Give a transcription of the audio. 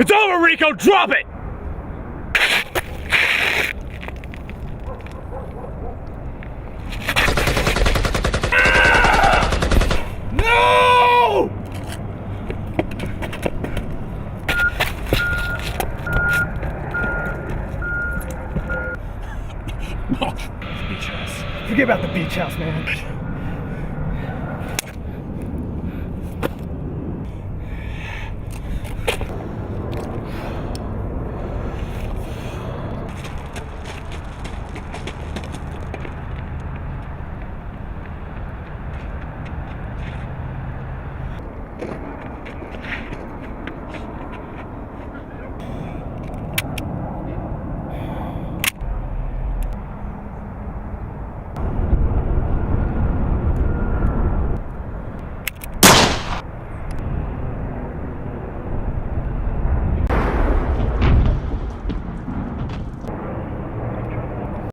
It's over, Rico! Drop it! No! Beach house. Forget about the beach house, man.